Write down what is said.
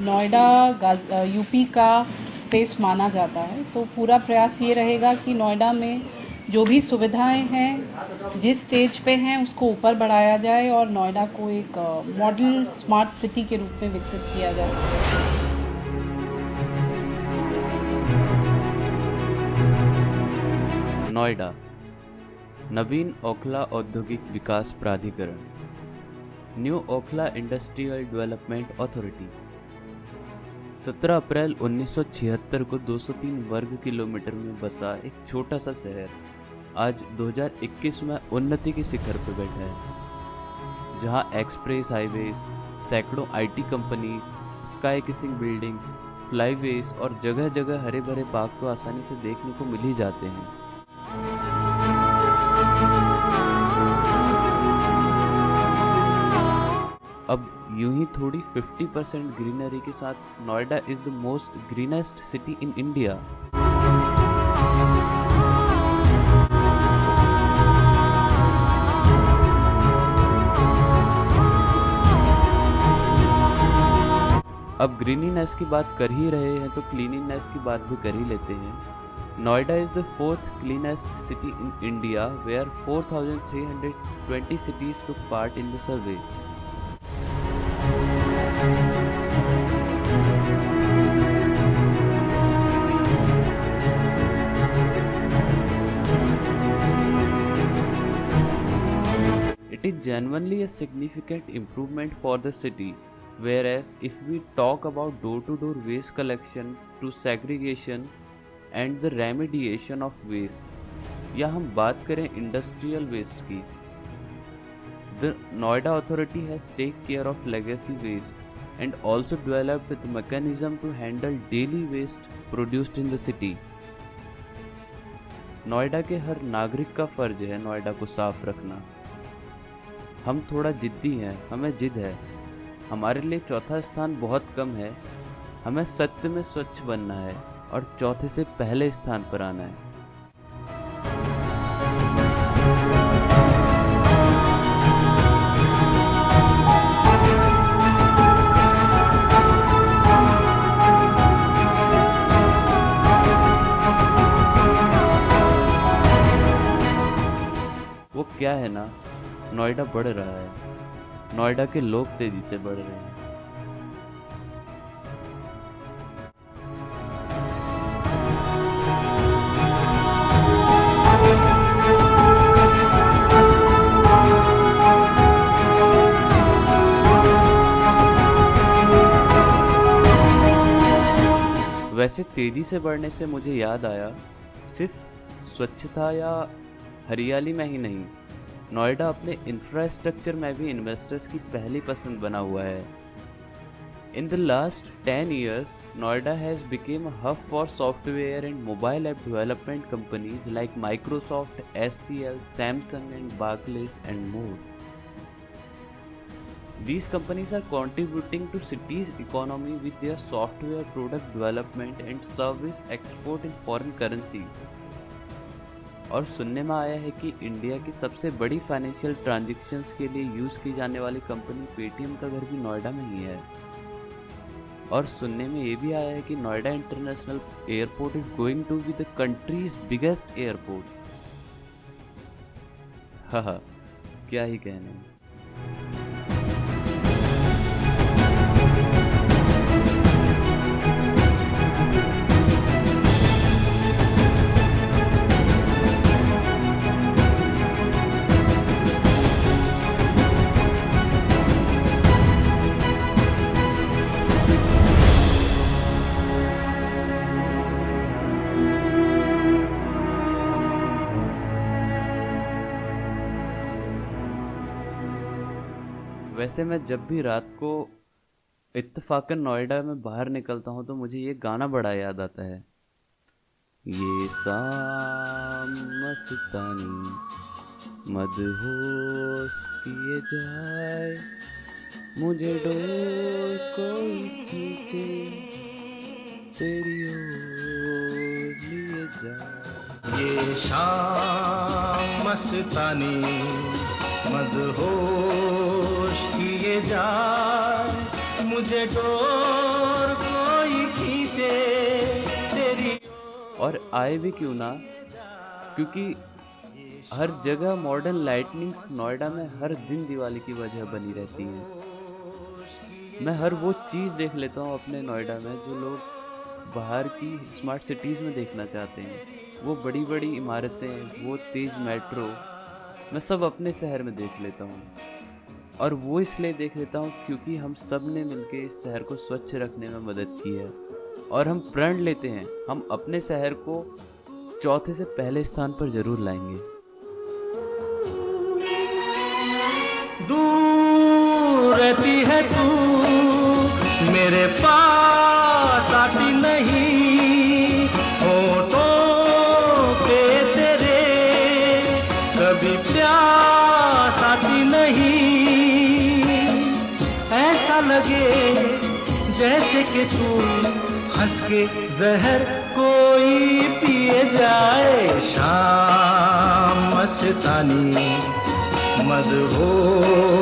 Noida UP का face माना जाता है, तो पूरा प्रयास ये रहेगा कि नोएडा में जो भी सुविधाएं हैं जिस स्टेज पे हैं उसको ऊपर बढ़ाया जाए और नोएडा को एक मॉडल स्मार्ट सिटी के रूप में विकसित किया जाए। नोएडा नवीन ओखला औद्योगिक विकास प्राधिकरण, new Okhla industrial development authority 17 अप्रैल 1976 को 203 वर्ग किलोमीटर में बसा एक छोटा सा शहर आज 2021 में उन्नति के शिखर पर बैठा है, जहां एक्सप्रेस हाईवेज, सैकड़ों IT companies, sky kissing buildings, फ्लाईवेज और जगह जगह हरे भरे बाग तो आसानी से देखने को मिल ही जाते हैं। अब यूं ही थोड़ी 50% ग्रीनरी के साथ Noida is the most greenest city in India. अब ग्रीनीनेस की बात कर ही रहे हैं तो क्लीनिनेस की बात भी कर ही लेते हैं। Noida is the 4th cleanest city in India, where 4,320 cities took part in the survey. It is genuinely a significant improvement for the city, whereas if we talk about door-to-door waste collection to segregation and the remediation of waste, या हम बात करें industrial waste की, the Noida Authority has take care of legacy waste and also developed the mechanism to handle daily waste produced in the city. Noida के हर नागरिक का फर्ज है नोएडा को साफ रखना। हम थोड़ा जिद्दी हैं, हमें जिद है। हमारे लिए चौथा स्थान बहुत कम है। हमें सत्य में स्वच्छ बनना है और चौथे से पहले स्थान पर आना है। वो क्या है ना, नोएडा बढ़ रहा है। नोएडा के लोग तेजी से बढ़ रहे हैं। वैसे तेजी से बढ़ने से मुझे याद आया, सिर्फ स्वच्छता या हरियाली में ही नहीं, नोएडा अपने इंफ्रास्ट्रक्चर में भी इन्वेस्टर्स की पहली पसंद बना हुआ है। In the last 10 years, Noida has become a hub for software and mobile app development companies like Microsoft, SCL, Samsung and Barclays and more. These companies are contributing to city's economy with their software product development and service export in foreign currencies. और सुनने में आया है कि India की सबसे बड़ी financial transactions के लिए यूज़ की जाने वाली कंपनी पेटीएम का घर भी नोएडा में ही है। और सुनने में ये भी आया है कि Noida international airport is going to be the country's biggest airport. हाँ, क्या ही कहने। वैसे मैं जब भी रात को इत्तेफाकन नोएडा में बाहर निकलता हूँ तो मुझे ये गाना बड़ा याद आता है। ये शाम मस्तानी मदहोश किए जाए, मुझे डोर कोई खींचे तेरी ओर लिए जाए। ये शाम मस्तानी मदहोश किए जाए, मुझे डोर और आए भी क्यों ना, क्योंकि हर जगह मॉडर्न लाइटनिंग्स नोएडा में हर दिन दिवाली की वजह बनी रहती है। मैं हर वो चीज़ देख लेता हूँ अपने नोएडा में जो लोग बाहर की स्मार्ट सिटीज़ में देखना चाहते हैं। वो बड़ी बड़ी इमारतें, वो तेज़ मेट्रो, मैं सब अपने शहर में देख लेता हूँ। और वो इसलिए देख लेता हूँ क्योंकि हम सब ने मिलकर इस शहर को स्वच्छ रखने में मदद की है। और हम प्रण लेते हैं हम अपने शहर को चौथे से पहले स्थान पर जरूर लाएंगे। दूर रहती है तू, मेरे पास आती नहीं, होठों पे तेरे कभी प्यास आती नहीं। ऐसा लगे जैसे कि तू हंस के जहर कोई पिए जाए। शाम मस्तानी मदहोश